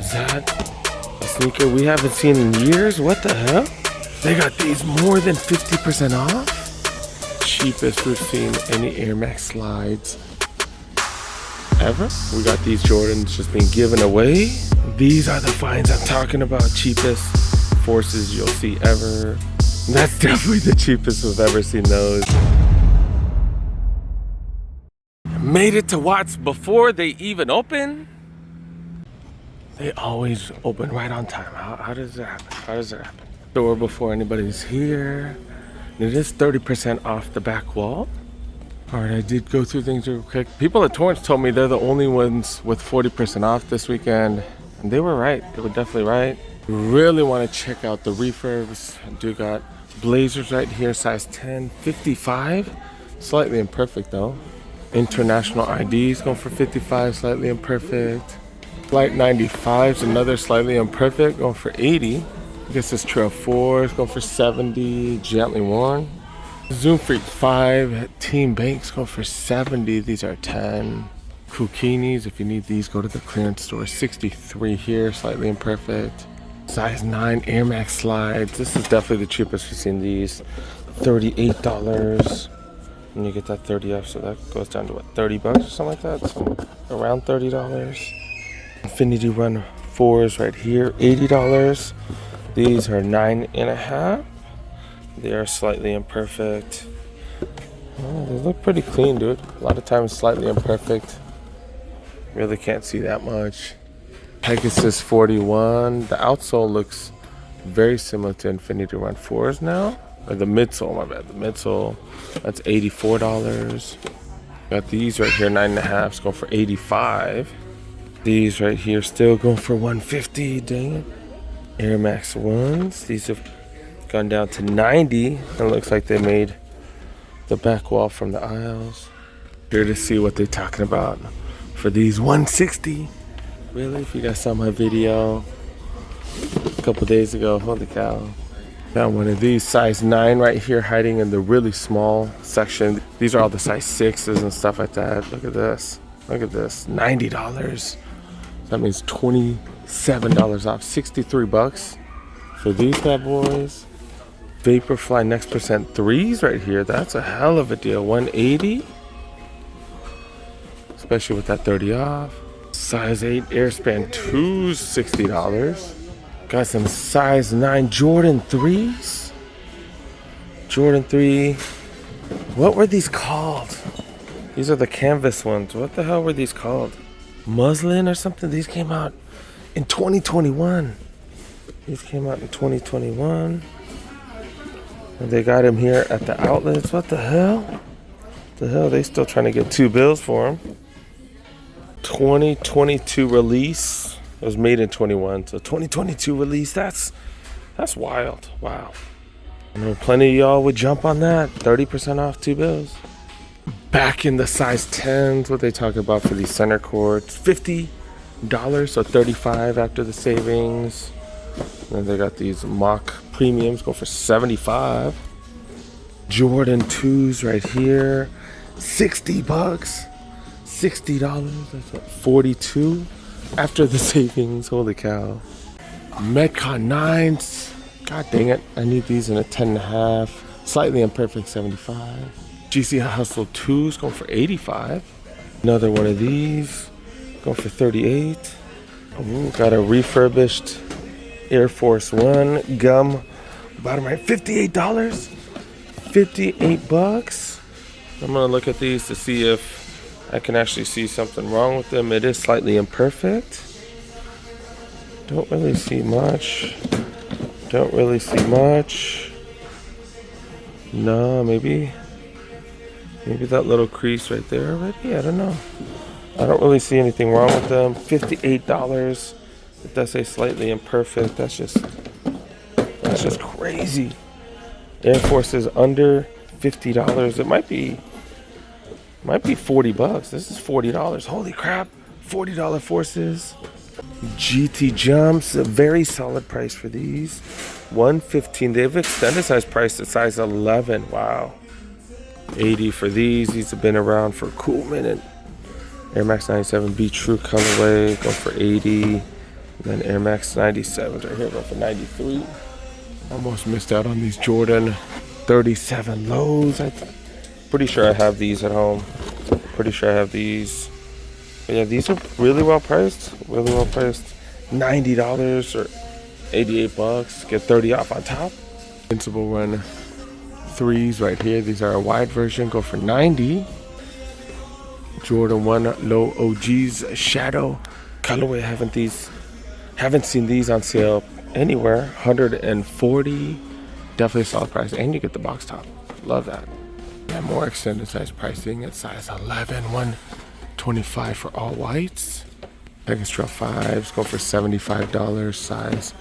Is that a sneaker we haven't seen in years? What the hell? They got these more than 50% off. Cheapest we've seen any Air Max slides ever. We got these Jordans just being given away. These are the finds I'm talking about. Cheapest forces you'll see ever. That's definitely the cheapest we've ever seen those. Made it to Watts before they even open. They always open right on time. How does that happen? How does that happen? Door before anybody's here. It is 30% off the back wall. All right, I did go through things real quick. People at Torrance told me they're the only ones with 40% off this weekend. And they were right. They were definitely right. Really want to check out the refurbs. I do got blazers right here, size 10, 55. Slightly imperfect though. International IDs going for 55, slightly imperfect. Flight 95s, another slightly imperfect, going for 80. I guess this Trail 4 is going for 70, gently worn. Zoom Freak 5, Team Banks going for 70. These are 10. Kukinis, if you need these, go to the clearance store. 63 here, slightly imperfect. Size 9 Air Max slides. This is definitely the cheapest we've seen these. $38. And you get that 30 off, so that goes down to what, 30 bucks or something like that? So around $30. Infinity Run 4s right here, $80. These are 9.5. They are slightly imperfect. Oh, they look pretty clean, dude. A lot of times slightly imperfect. Really can't see that much. Pegasus 41. The outsole looks very similar to Infinity Run 4s now. Or the midsole, my bad. The midsole, that's $84. Got these right here, 9.5s, going for 85. These right here still going for 150. Dang it. Air Max 1s. These have gone down to 90. It looks like they made the back wall from the aisles. Here to see what they're talking about for these 160. Really? If you guys saw my video a couple days ago, holy cow. Found one of these, size 9 right here, hiding in the really small section. These are all the size 6s and stuff like that. Look at this. Look at this. $90. That means $27 off. 63 bucks for these bad boys. Vaporfly Next Percent 3s right here. That's a hell of a deal. 180. Especially with that 30 off. Size 8 Airspan 2s, $60. Got some size 9 Jordan 3s. Jordan 3. What were these called? These are the canvas ones. What the hell were these called? Muslin or something? These came out in 2021. These came out in 2021. And they got them here at the outlets. What the hell? The hell? They still trying to get 2 bills for them. 2022 release. It was made in 21. So 2022 release. That's wild. Wow. I know plenty of y'all would jump on that. 30% off 2 bills. Back in the size 10s, what they talk about for these center courts, $50, so $35 after the savings. And they got these mock premiums go for $75. Jordan 2s right here, $60, $60. That's what, $42 after the savings. Holy cow. Metcon 9s. God dang it, I need these in a 10.5. Slightly imperfect, 75. GC Hustle 2s going for 85. Another one of these going for 38. Ooh, got a refurbished Air Force One gum. Bottom right, $58. 58 bucks. I'm gonna look at these to see if I can actually see something wrong with them. It is slightly imperfect. Don't really see much. Don't really see much. No, maybe that little crease right there already. I don't know. I don't really see anything wrong with them. $58. It does say slightly imperfect. That's just crazy. Air Force is under $50. It might be 40 bucks. This is $40. Holy crap. $40 Forces. GT Jumps, a very solid price for these. $115. They've extended size price to size 11. Wow. $80 for these. These have been around for a cool minute. Air Max 97 Be True colorway, going for $80. And then Air Max 97s right here, going for 93. Almost missed out on these Jordan 37 lows. I'm pretty sure I have these at home. Pretty sure I have these. But yeah, these are really well priced. Really well priced. $90 or 88 bucks. Get 30 off on top. Invincible Run 3s right here. These are a wide version. Go for 90. Jordan 1 Low OGs Shadow colorway. Haven't seen these on sale anywhere. 140. Definitely a solid price. And you get the box top. Love that. Yeah, more extended size pricing at size 11. 125 for all whites. Pegasus Trail 5s go for $75. Size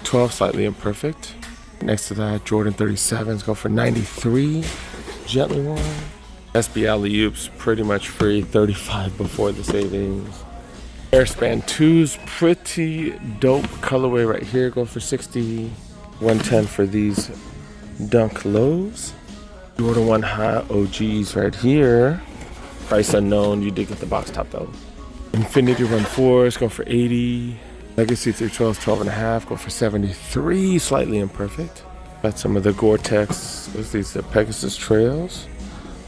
12, slightly imperfect. Next to that, Jordan 37s go for 93. Gently worn. SB Alley-Oops pretty much free, 35 before the savings. Airspan 2s, pretty dope colorway right here, go for 60. 110 for these Dunk Lows. Jordan 1 High OGs right here. Price unknown, you did get the box top though. Infinity Run 4s go for 80. Legacy 312s, 12.5, go for 73, slightly imperfect. Got some of the Gore-Tex, what's these, the Pegasus Trails.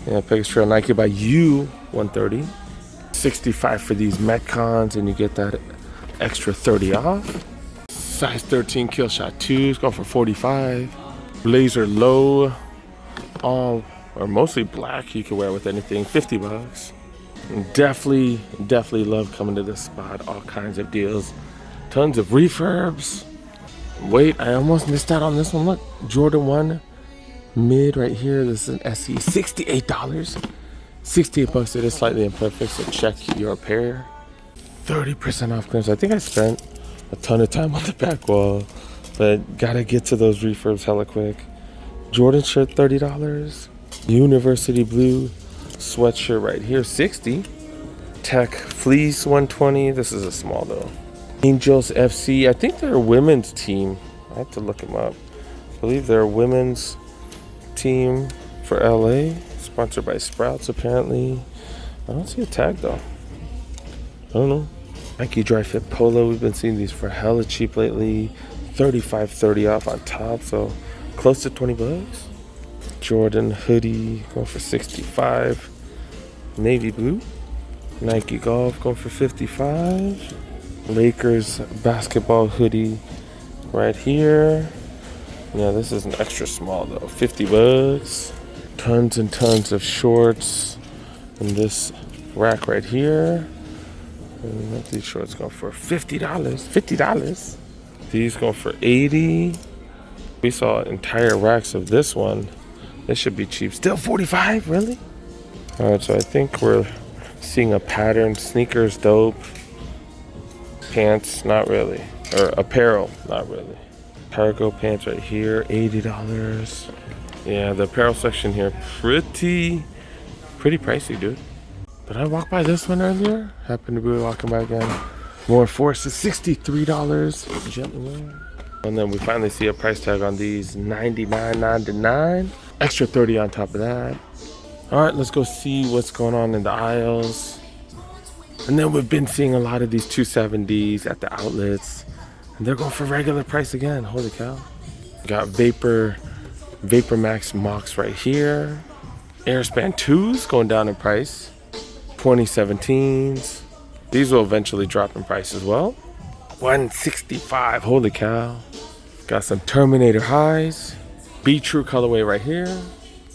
Yeah, Pegasus Trail Nike by You, 130. 65 for these Metcons, and you get that extra 30 off. Size 13 Kill Shot 2s, go for 45. Blazer Low, all or mostly black, you can wear with anything, 50 bucks. Definitely love coming to this spot. All kinds of deals, tons of refurbs. Wait, I almost missed out on this one. Look, Jordan 1 mid right here. This is an SE, $68. 68 bucks. It is slightly imperfect, so check your pair. 30% off clearance. I think I spent a ton of time on the back wall, but gotta get to those refurbs hella quick. Jordan shirt, $30. University blue sweatshirt right here, 60. Tech fleece, 120. This is a small though. Angels FC, I think they're a women's team. I have to look them up. I believe they're a women's team for LA, sponsored by Sprouts apparently. I don't see a tag though. I don't know. Nike Dry Fit Polo, we've been seeing these for hella cheap lately. 35, 30 off on top, so close to 20 bucks. Jordan hoodie going for 65. Navy blue. Nike Golf going for 55. Lakers basketball hoodie right here. Yeah, this is an extra small though, 50 bucks. Tons and tons of shorts in this rack right here. And these shorts going for $50. $50. These going for 80. We saw entire racks of this one. This should be cheap. Still 45, really? All right, so I think we're seeing a pattern. Sneakers, dope. Pants, not really. Or apparel, not really. Cargo pants right here, $80. Yeah, the apparel section here, pretty pricey, dude. Did I walk by this one earlier? Happened to be walking by again. More Forces, $63. Gently worn. And then we finally see a price tag on these, $99.99. Extra 30 on top of that. All right, let's go see what's going on in the aisles. And then we've been seeing a lot of these 270s at the outlets. And they're going for regular price again. Holy cow. Got Vapor Max Mocs right here. Airspan 2s going down in price. 2017s. These will eventually drop in price as well. $165. Holy cow. Got some Terminator highs. Be True colorway right here.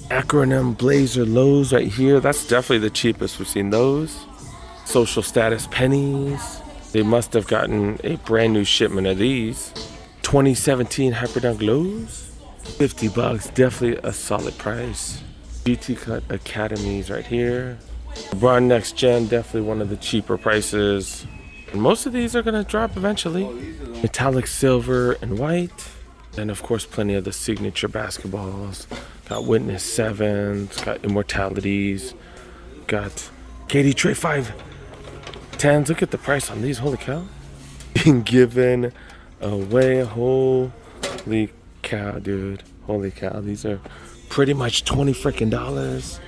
Acronym Blazer lows right here. That's definitely the cheapest. We've seen those. Social Status pennies. They must have gotten a brand new shipment of these. 2017 Hyperdunk lows. 50 bucks. Definitely a solid price. GT Cut Academies right here. LeBron Next Gen, definitely one of the cheaper prices. And most of these are going to drop eventually. Metallic silver and white. And of course, plenty of the signature basketballs. Got Witness 7s, got Immortalities, got KD Trey 510s. Look at the price on these, holy cow. Being given away, holy cow, dude. Holy cow, these are pretty much $20 freaking dollars.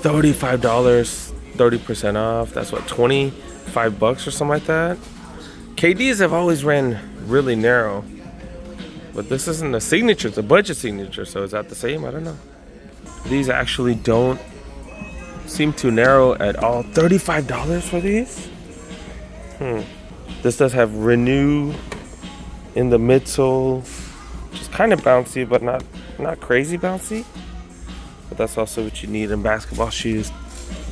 $35, 30% off. That's what, 25 bucks or something like that. KDs have always ran really narrow, but this isn't a signature, it's a budget signature, so is that the same? I don't know. These actually don't seem too narrow at all. $35 for these? This does have Renew in the midsole, which is kind of bouncy, but not crazy bouncy. But that's also what you need in basketball shoes.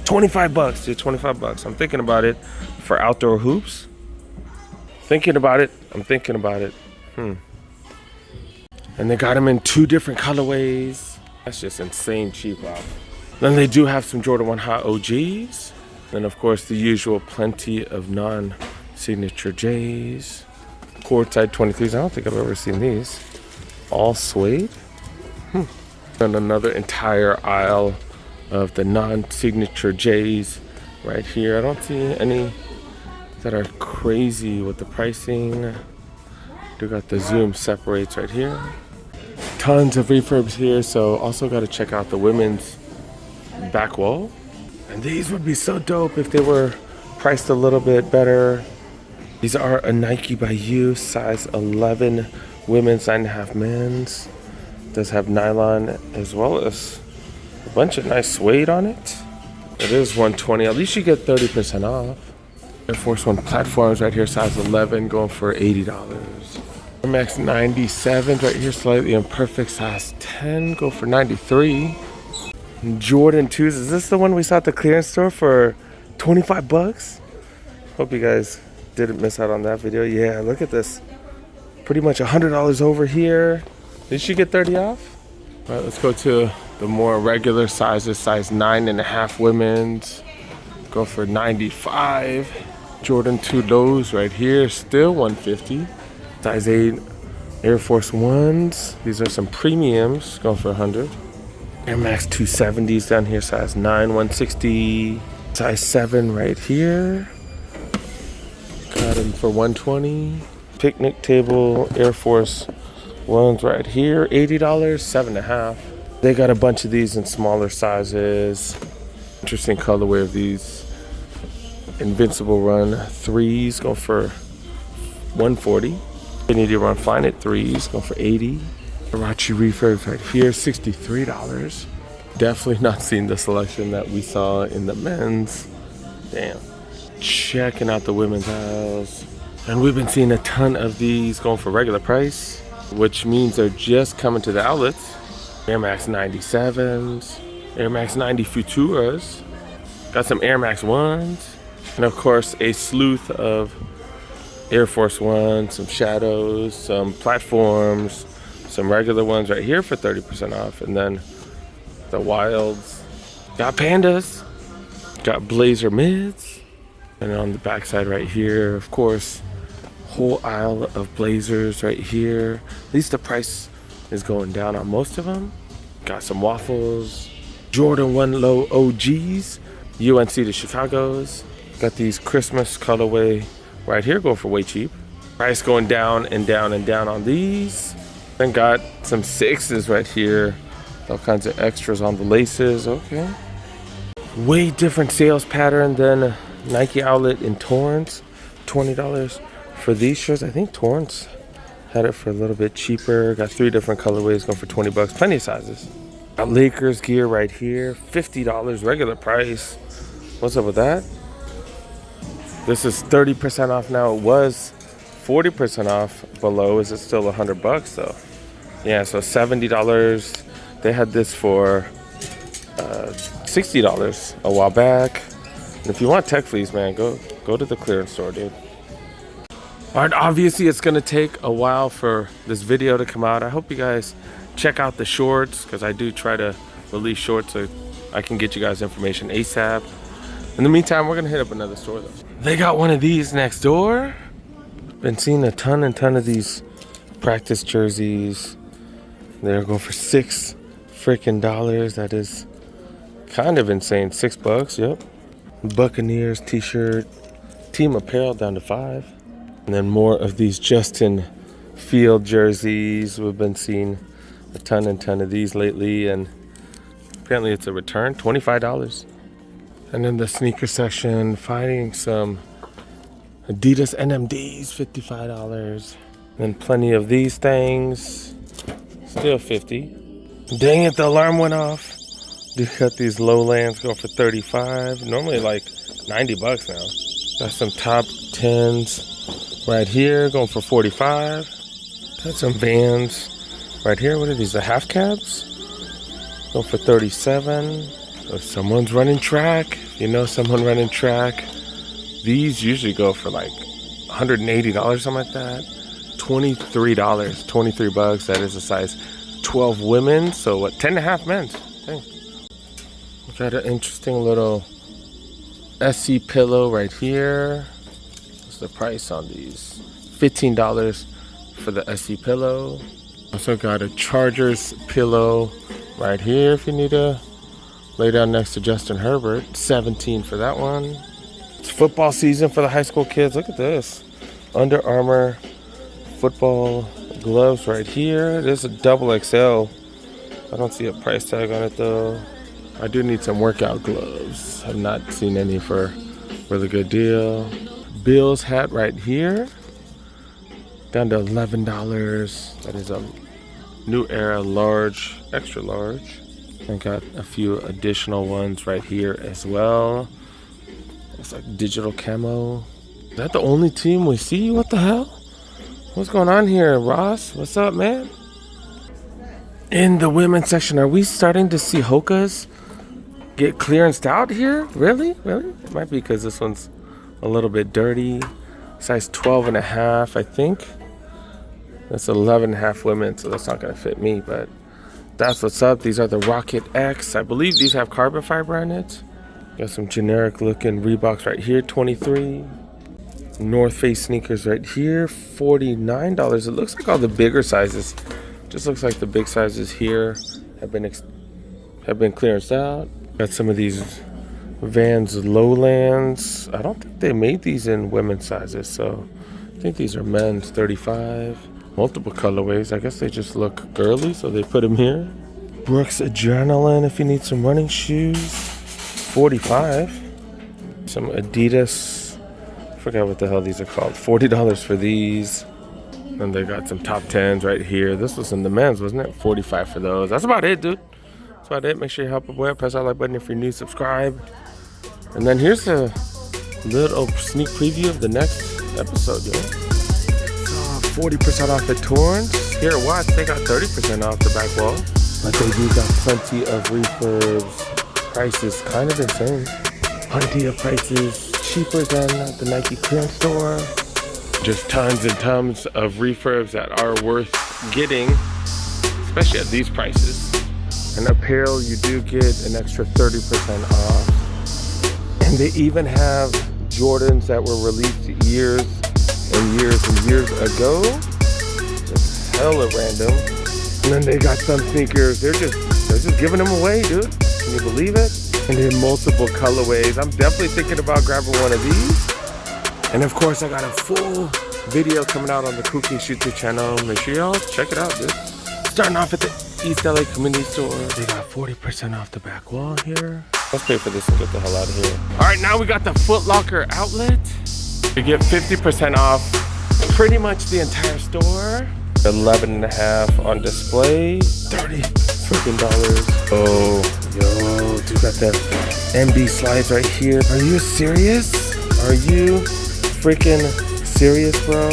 25 bucks, dude, 25 bucks. I'm thinking about it for outdoor hoops. Thinking about it, I'm thinking about it. And they got them in 2 different colorways. That's just insane cheap, wow. Then they do have some Jordan 1 Hot OGs. And of course the usual plenty of non-signature J's. Courtside 23s, I don't think I've ever seen these. All suede. And another entire aisle of the non-signature J's right here. I don't see any that are crazy with the pricing. Do got the zoom separates right here. Tons of refurbs here, so also got to check out the women's back wall. And these would be so dope if they were priced a little bit better. These are a Nike by You, size 11 women's, 9.5 men's. Does have nylon as well as a bunch of nice suede on it. It is $120. At least you get 30% off. Air Force One platforms right here, size 11, going for $80. Air Max 97s right here, slightly imperfect, size 10, go for $93. Jordan 2s, is this the one we saw at the clearance store for 25 bucks? Hope you guys didn't miss out on that video. Yeah, look at this. Pretty much $100 over here. Did she get 30 off? All right, let's go to the more regular sizes. Size 9.5 women's. Go for 95. Jordan 2 lows right here, still 150. Size 8 Air Force Ones. These are some premiums, going for 100. Air Max 270s down here, size 9, 160. Size 7 right here. Got them for 120. Picnic table Air Force Ones right here, $80, 7.5. They got a bunch of these in smaller sizes. Interesting colorway of these. Invincible Run 3s go for 140. Infinity Run Flyknit 3s go for 80. Karachi refurbs right here, $63. Definitely not seen the selection that we saw in the men's. Damn. Checking out the women's aisles. And we've been seeing a ton of these going for regular price, which means they're just coming to the outlets. Air Max 97s, Air Max 90 Futuras, got some Air Max 1s, and of course a sleuth of Air Force Ones, some Shadows, some platforms, some regular ones right here for 30% off, and then the Wilds. Got Pandas, got Blazer mids, and on the backside right here, of course, whole aisle of Blazers right here. At least the price is going down on most of them. Got some Waffles, Jordan 1 Low OGs, UNC to Chicago's. Got these Christmas colorway right here, going for way cheap. Price going down and down and down on these. Then got some 6s right here. All kinds of extras on the laces, okay. Way different sales pattern than Nike outlet in Torrance. $20 for these shirts. I think Torrance had it for a little bit cheaper. Got 3 different colorways going for 20 bucks. Plenty of sizes. Got Lakers gear right here. $50 regular price. What's up with that? This is 30% off now. It was 40% off below. Is it still 100 bucks though? Yeah, so $70. They had this for $60 a while back. And if you want tech fleece, man, go to the clearance store, dude. All right, obviously it's gonna take a while for this video to come out. I hope you guys check out the shorts, because I do try to release shorts so I can get you guys information ASAP. In the meantime, we're gonna hit up another store though. They got one of these next door. Been seeing a ton of these practice jerseys. They're going for $6 freaking dollars. That is kind of insane. $6, yep. Buccaneers t-shirt, team apparel down to $5. And then more of these Justin Field jerseys. We've been seeing a ton of these lately, and apparently it's a return, $25. And in the sneaker section, finding some Adidas NMDs, $55. And plenty of these things, still 50. Dang it, the alarm went off. They got these lowlands going for 35. Normally like 90 bucks now. Got some top 10s right here going for 45. Got some Vans right here. What are these, the half cabs? Going for 37. If someone's running track, you know someone running track, these usually go for like $180, something like that. $23, 23 bucks. That is a size 12 women. So what, 10 and a half men's. Dang. Got an interesting little SC pillow right here. What's the price on these? $15 for the SC pillow. Also got a Chargers pillow right here if you need to lay down next to Justin Herbert. $17 for that one. It's football season for the high school kids. Look at this. Under Armour football gloves right here. There's a double XL. I don't see a price tag on it though. I do need some workout gloves. I've not seen any for really good deal. Bills hat right here. Down to $11. That is a New Era large, extra large. I got a few additional ones right here as well. It's like digital camo. Is that the only team we see? What the hell? What's going on here, Ross? What's up, man? In the women's section, are we starting to see Hoka's get clearanced out here? Really? It might be because this one's a little bit dirty. Size 12 and a half, I think. That's 11 and a half women, so that's not gonna fit me, but that's what's up. These are the Rocket X. I believe these have carbon fiber on it. Got some generic looking Reeboks right here, 23. North Face sneakers right here, $49. It looks like all the bigger sizes. Just looks like the big sizes here have been clearanced out. Got some of these Vans Lowlands. I don't think they made these in women's sizes, so I think these are men's, 35. Multiple colorways. I guess they just look girly, so they put them here. Brooks Adrenaline if you need some running shoes, $45. Some Adidas, I forgot what the hell these are called, $40 for these. And they got some top 10s right here. This was in the men's, wasn't it? $45 for those. That's about it, dude. That's about it. Make sure you help a boy out. Press that like button if you're new. Subscribe. And then here's a little sneak preview of the next episode, yo. 40% off at Torrance. Here at Watts, they got 30% off the back wall. But they do got plenty of refurbs. Prices kind of insane. Plenty of prices cheaper than the Nike clearance store. Just tons and tons of refurbs that are worth getting, especially at these prices. And apparel, you do get an extra 30% off. And they even have Jordans that were released years and years ago. It's hella random. And then they got some sneakers. They're just giving them away, dude. Can you believe it? And in multiple colorways. I'm definitely thinking about grabbing one of these. And of course, I got a full video coming out on the Cool King YouTube channel. Make sure y'all check it out, dude. Starting off at the East LA Community Store. They got 40% off the back wall here. Let's pay for this and get the hell out of here. All right, now we got the Foot Locker outlet. You get 50% off pretty much the entire store. 11 and a half on display. $30 freaking dollars. Oh, yo, dude, got the MB slides right here. Are you serious? Are you freaking serious, bro?